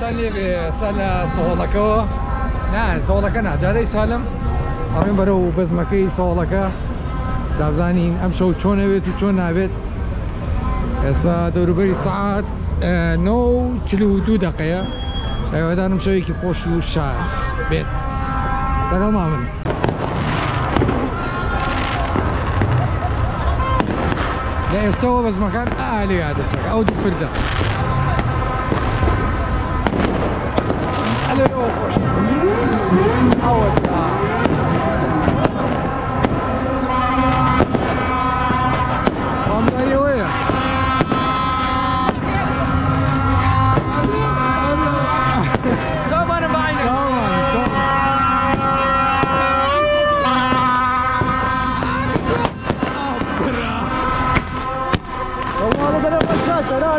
سلامتان لێبێ ئێستا لە سەوڵەکەەوە سەوڵەکە جادەی سالم ئەڕێن بەرەو بەزمەکەی سەوڵەکە دابزانین ئەم شەو چۆنەوێت و چۆن نابێت ئێستا دەوروبەری سەعات 9:42 دقەیە هیوادارم شەوێکی خۆش و شار بێت لەگەڵ مامن لە ئێستاەوە بەزمەکان ئالێ دەستەکە ئەو دوو پردە ئەلێەوە خۆش ئەوە ئەوەیە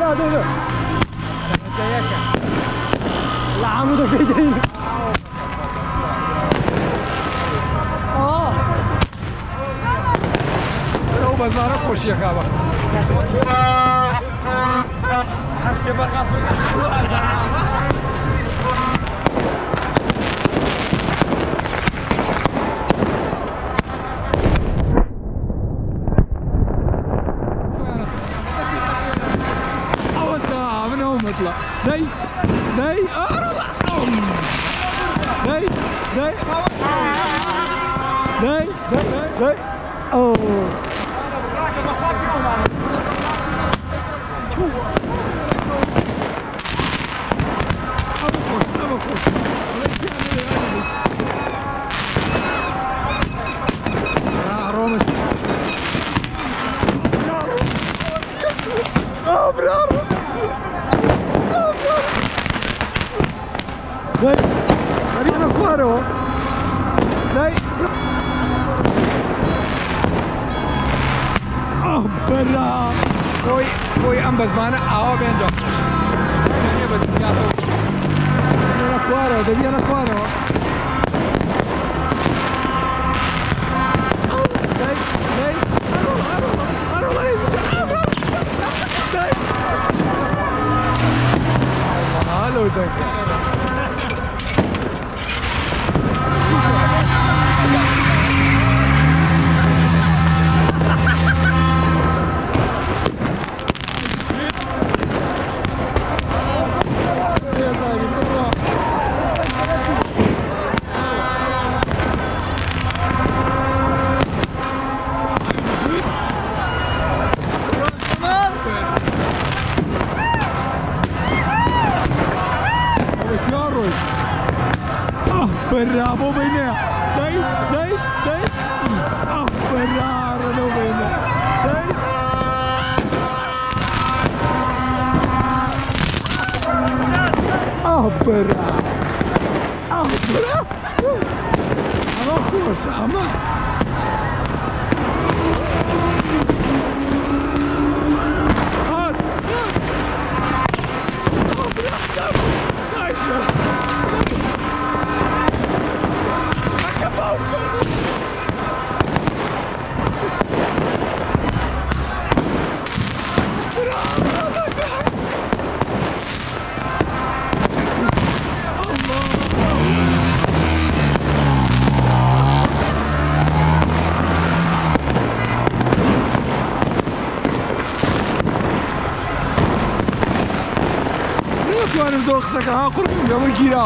لا دولة لا عمودك بيدين لو بزارك خوش يا كابا اطلع داي داي داي داي داي داي اوه Dai, arriva fuori! Dai! Oh, bella! Poi am băzmană, au bine. Ne băzmiato. Vieni fuori, vieni fuori. Dai, dai! Dai! Hallo, danke. Bravo bene! Dai, dai, dai! Oh, bravo bene! Dai! Oh, bravo! Oh, bravo! Ama hoş, ama! Oh, bravo! Nice! Benim dostak ha kurban ya bu gira.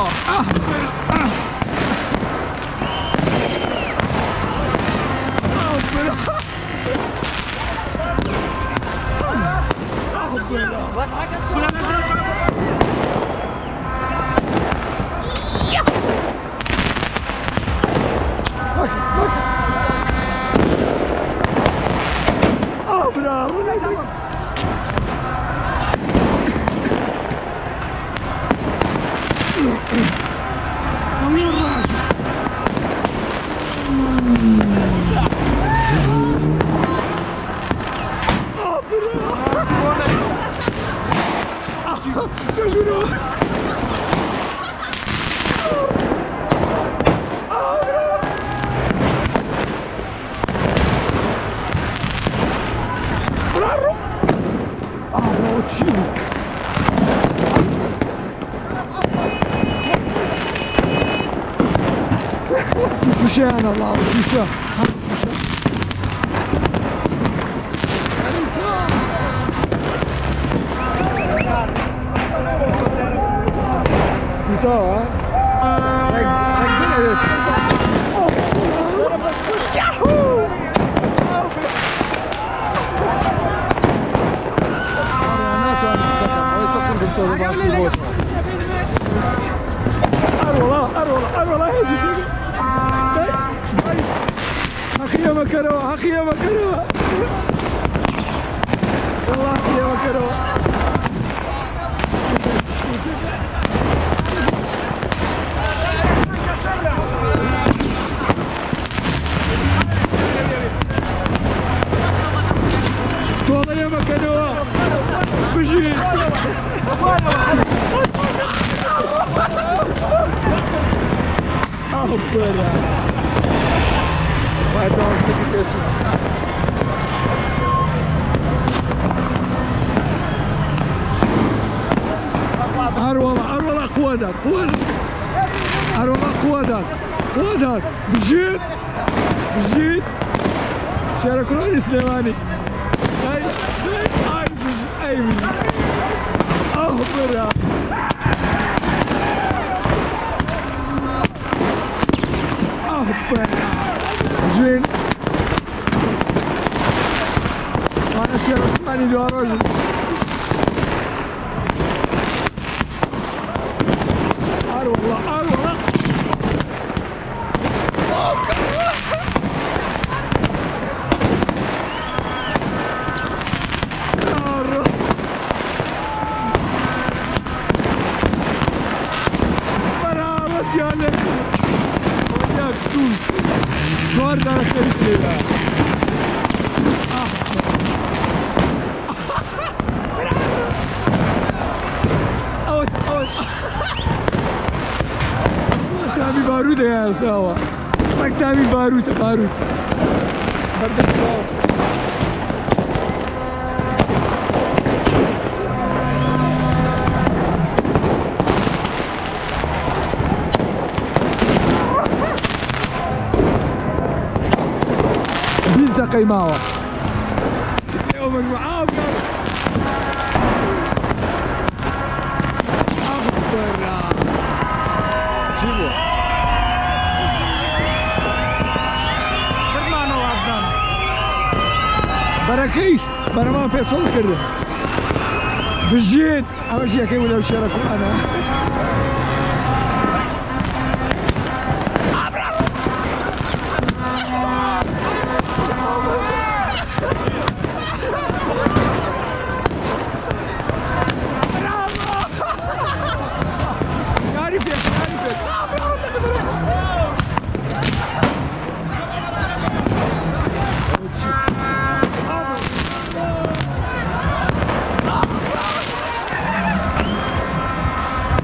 شيشة أنا الله شيشة شيشة سيتا أخي مكروه أخي مكروه والله أخي مكروه والله يا مكروه بجي أبرا Pardon, sıkıntı. Arvala قوادك Arvala قوادك بجيت شاركوني سليماني اي بجي اخبرها جين انا شاركوني دوا رجل أرولا برافو جانب وياك توس زوار دارك تريد مكتبي بارود يا سوا مكتبي بارود بەردەوام بیست دقەی ماوە ئێوە مەجموعە بركي بەرەوام پێچەڵ کرد بژێت ئەوەش یەکەی لەو شێرەکە ئەنا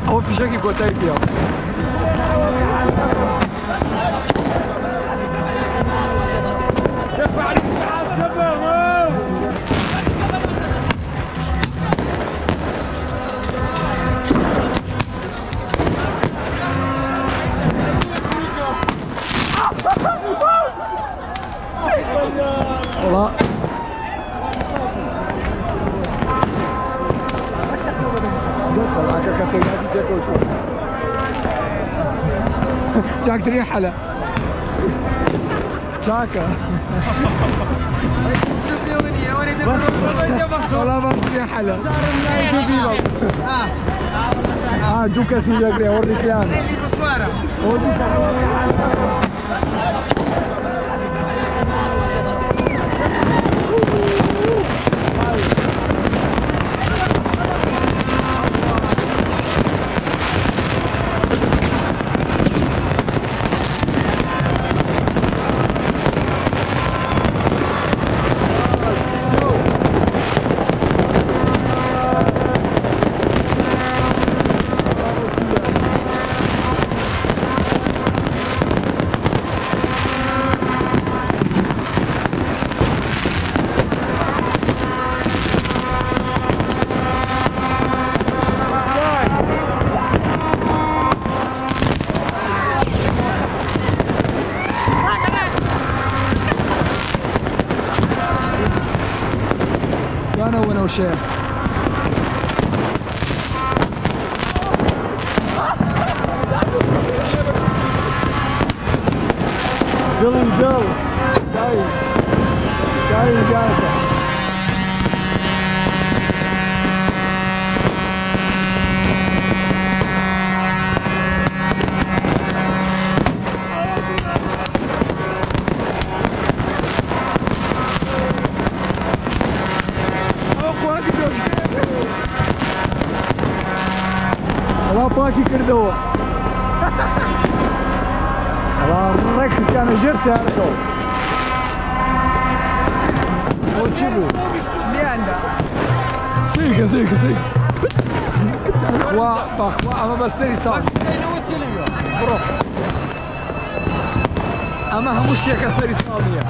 ئەوە پیشەکی کۆتایی پێوە والله جاك تريح حلا جاكا والله ما تريح حلا دوكا سيجاك وري كلام خۆشەیە دڵی دڵ چاوی جاتە پاکی کردەوە ڕێک خستیانە ژێر سیارەکەەوە ئەوە چی بوو؟ لیاندا سیکە خوا بەخوا ئەمە بەستەری ساڵ بڕۆ ئەمە هەموو شتێکە سەری ساڵ نییە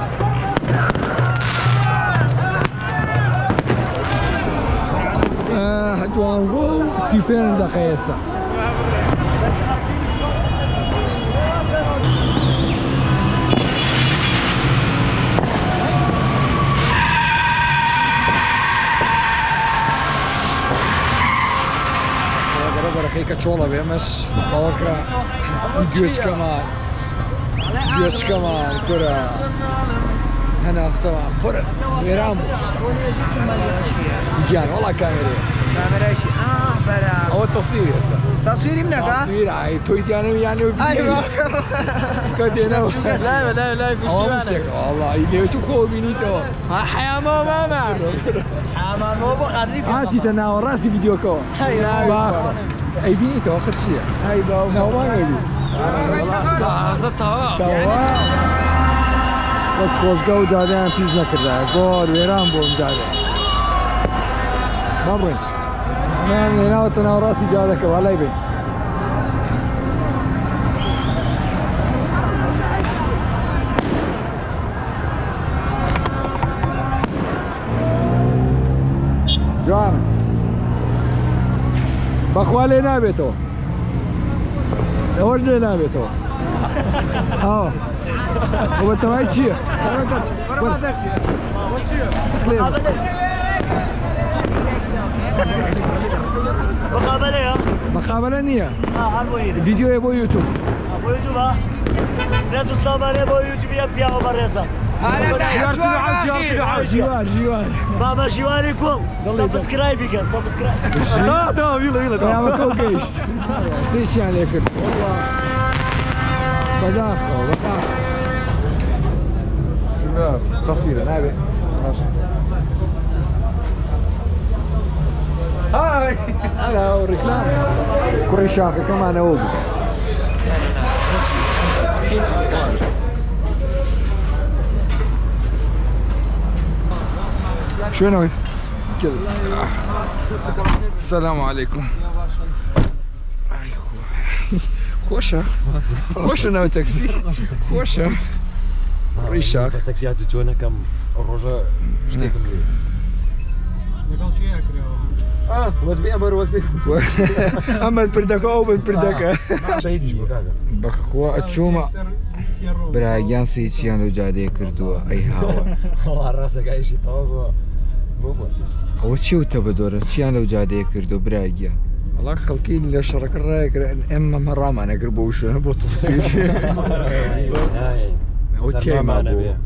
دوانزە و 35 دەقە ئێستا بەرەکەی کە چۆڵە بێ ئەمەش باوەکرا گوێچکەمان کورە هەناسەوە قورس وێران بوو گیان وەڵا کامێرەیە کامێرایکی بەرەو ئەوە تەسویری ئێستا تەسویریم نەکا؟ تەسویر ئای تۆی دیانەوە یانەوە کە دێنەوە لای پشتیوانە وەڵڵی لێ تو خۆ بینیتەوە حەیامەوە مامە حەمامەوە بۆ قەدری هاتیتە ناوەڕاستی ڤیدیۆکەوە باخە ئەی بینیتەوە خەت چییە؟ ئای باو ناوانەوی تازە تاوا بەس خۆزگە و جادەیان پیش نەکردە گۆر وێران بۆ ئەم جادە با بڕۆین ئەمان لێناوەتە ناوەڕاستی جادەکەوە لای بین جوان بەخوا لێ نابێتەوە ئەوەش لێ نابێتەوە ئاوە ئەوە تەمای چییە؟ مەقابلە نییە ڤیدیۆیە بۆ یوتوب بۆ یوتوبە ڕێز و سڵامانێ بۆ یوتوبیە پیاوە بەڕێزە ژیوار بابە ژیواری کوڵ سەبسکرایب بکەن پەیامەکە و گەیشت سێچیان لێ کرد بەداخەوە تەسویرە نابێ هاي هلا ڕیکلام کوڕی شاخەکەمانەوە بوو شنو السلام عليكم خۆشە ناو تەکسی خۆشە ڕیشاخ تەکسیات چۆنەکەم ڕۆژە شتێکم وەزبێ ئەمەر وەزبێ ئەمە پردەکە ئەو بن پردەکە بەخوا ئەچوومە براگیان سێچیان لەو جادەیە کردووە ئەی هاوە ڕاستەکایشی تەواو ئەوە چی وتە بە دۆرە چیان لەو جادەیە کردو براگیان وڵا خەڵکی لە شەڕەکە ڕایەکرا ئێمە ڕامانەگر بۆ شوێنە بۆ تەسویر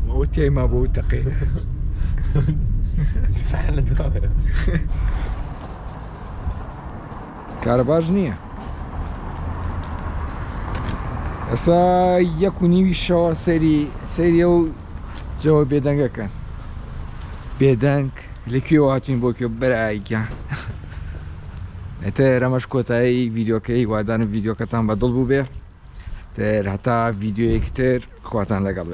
ئەوە تێما بۆ تەقی کارە باش نییە ئەسا 1:30 شەوە سەیری ئەو جەوە بێدەنگەکەن بێدەنگ لەکوێوە هاتوین بۆ کوێ بەرایگیان ئێتر ئەمەش کۆتایی ڤیدیۆکەی وادانم ڤیدیۆکەتان بەدڵ بوو بێ تر هەتا ڤیدیۆیەکی تر خواتان لەگەڵ بێ